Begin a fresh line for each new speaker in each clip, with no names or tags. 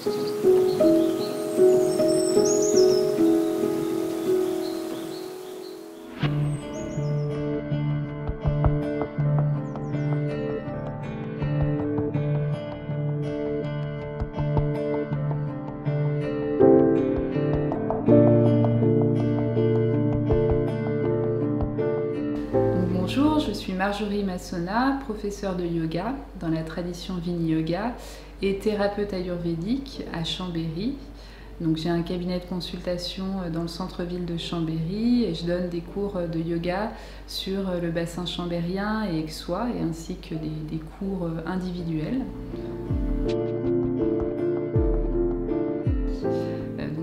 Bonjour, je suis Marjorie Massona, professeure de yoga dans la tradition Vini-Yoga et thérapeute ayurvédique à Chambéry. Donc, j'ai un cabinet de consultation dans le centre-ville de Chambéry et je donne des cours de yoga sur le bassin chambérien et aixois, et ainsi que des cours individuels.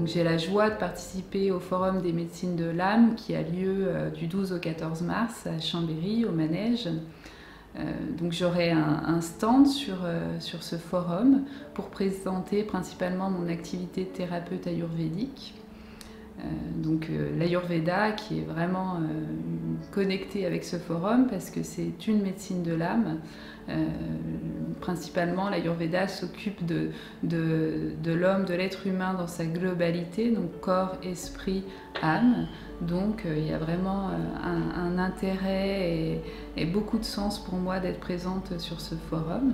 J'ai la joie de participer au Forum des médecines de l'âme qui a lieu du 12 au 14 mars à Chambéry, au Manège. Donc j'aurai un stand sur ce forum pour présenter principalement mon activité de thérapeute ayurvédique. L'Ayurveda qui est vraiment connecté avec ce forum parce que c'est une médecine de l'âme. Principalement, l'Ayurveda s'occupe de l'homme, de l'être humain dans sa globalité, donc corps, esprit, âme. Donc il y a vraiment un intérêt et beaucoup de sens pour moi d'être présente sur ce forum.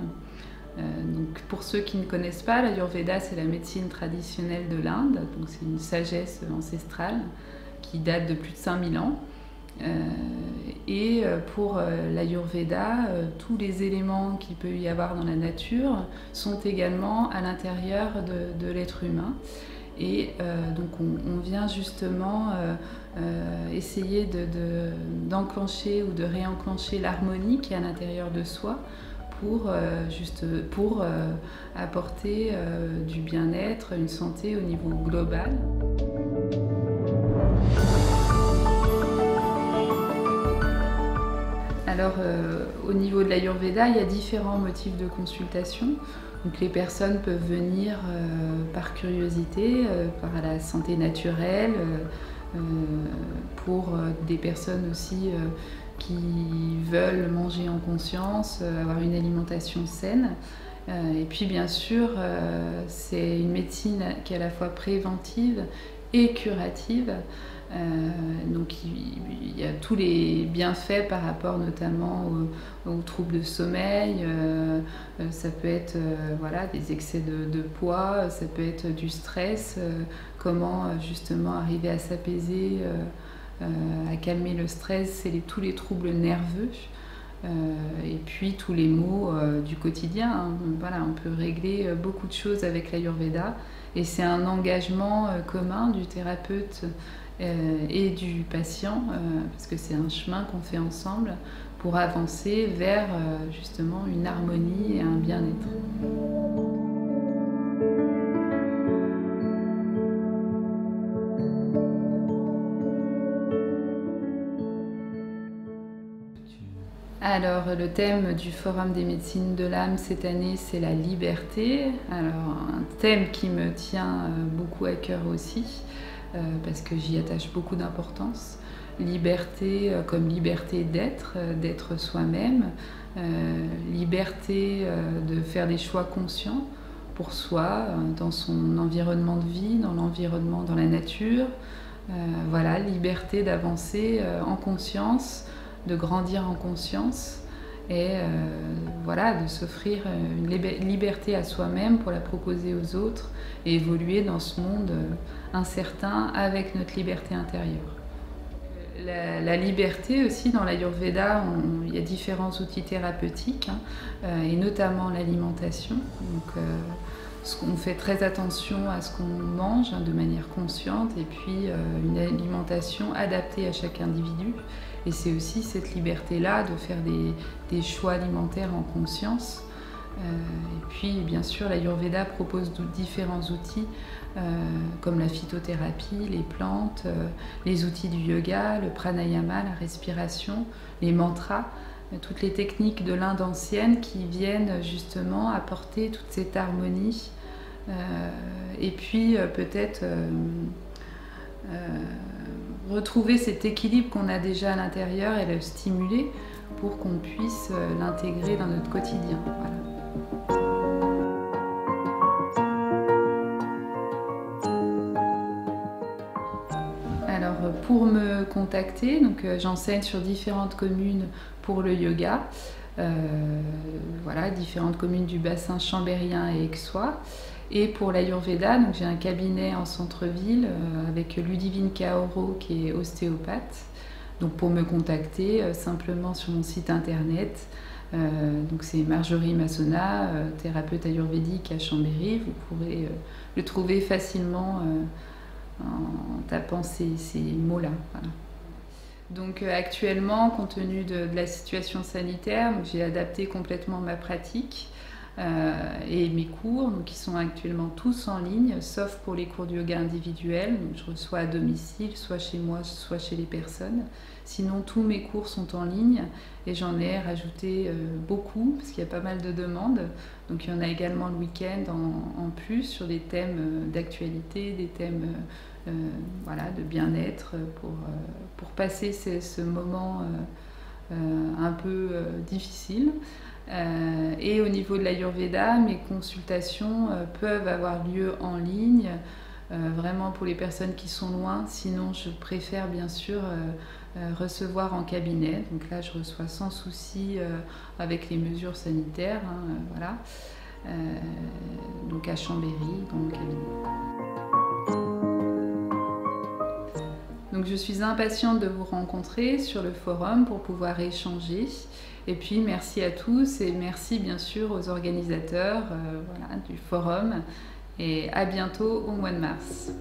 Donc pour ceux qui ne connaissent pas, l'Ayurveda c'est la médecine traditionnelle de l'Inde, donc c'est une sagesse ancestrale qui date de plus de 5000 ans. Pour l'Ayurveda, tous les éléments qu'il peut y avoir dans la nature sont également à l'intérieur de l'être humain. Et donc on vient justement essayer d'enclencher ou de réenclencher l'harmonie qui est à l'intérieur de soi pour apporter du bien-être, une santé au niveau global. Alors, au niveau de l'Ayurveda, il y a différents motifs de consultation. Donc, les personnes peuvent venir par curiosité, par la santé naturelle, pour des personnes aussi qui veulent manger en conscience, avoir une alimentation saine. Et puis bien sûr, c'est une médecine qui est à la fois préventive et curative. Donc il y a tous les bienfaits par rapport notamment aux troubles de sommeil. Ça peut être voilà, des excès de poids, ça peut être du stress, comment justement arriver à s'apaiser, à calmer le stress, c'est tous les troubles nerveux. Et puis tous les maux du quotidien. Hein. Voilà, on peut régler beaucoup de choses avec l'Ayurveda et c'est un engagement commun du thérapeute et du patient parce que c'est un chemin qu'on fait ensemble pour avancer vers justement une harmonie et un bien-être. Alors, le thème du Forum des médecines de l'âme cette année, c'est la liberté. Alors, un thème qui me tient beaucoup à cœur aussi, parce que j'y attache beaucoup d'importance. Liberté comme liberté d'être soi-même, liberté de faire des choix conscients pour soi, dans son environnement de vie, dans l'environnement, dans la nature. Voilà, liberté d'avancer en conscience, de grandir en conscience et voilà, de s'offrir une liberté à soi-même pour la proposer aux autres et évoluer dans ce monde incertain avec notre liberté intérieure. La liberté aussi, dans l'Ayurveda, il y a différents outils thérapeutiques et notamment l'alimentation. Donc, on fait très attention à ce qu'on mange de manière consciente et puis une alimentation adaptée à chaque individu. Et c'est aussi cette liberté-là de faire des choix alimentaires en conscience. Et puis bien sûr l'Ayurveda propose différents outils comme la phytothérapie, les plantes, les outils du yoga, le pranayama, la respiration, les mantras, toutes les techniques de l'Inde ancienne qui viennent justement apporter toute cette harmonie et puis peut-être retrouver cet équilibre qu'on a déjà à l'intérieur et le stimuler pour qu'on puisse l'intégrer dans notre quotidien. Voilà. pour me contacter, j'enseigne sur différentes communes pour le yoga, voilà, différentes communes du bassin chambérien et aixois. Et pour l'Ayurveda, j'ai un cabinet en centre-ville avec Ludivine Kaoro qui est ostéopathe. Donc pour me contacter, simplement sur mon site internet. Donc c'est Marjorie Massona, thérapeute ayurvédique à Chambéry. Vous pourrez le trouver facilement en tapant ces mots-là. Voilà. Donc actuellement, compte tenu de la situation sanitaire, j'ai adapté complètement ma pratique et mes cours, qui sont actuellement tous en ligne, sauf pour les cours de yoga individuels. Donc je reçois à domicile, soit chez moi, soit chez les personnes. Sinon, tous mes cours sont en ligne et j'en ai rajouté beaucoup parce qu'il y a pas mal de demandes. Donc il y en a également le week-end en plus sur des thèmes d'actualité, des thèmes voilà, de bien-être pour passer ce moment un peu difficile. Et au niveau de l'Ayurveda, mes consultations peuvent avoir lieu en ligne, vraiment pour les personnes qui sont loin. Sinon, je préfère bien sûr recevoir en cabinet. Donc là, je reçois sans souci avec les mesures sanitaires, voilà. Donc à Chambéry, dans mon cabinet. Donc je suis impatiente de vous rencontrer sur le forum pour pouvoir échanger. Et puis merci à tous et merci bien sûr aux organisateurs voilà, du forum. Et à bientôt au mois de mars.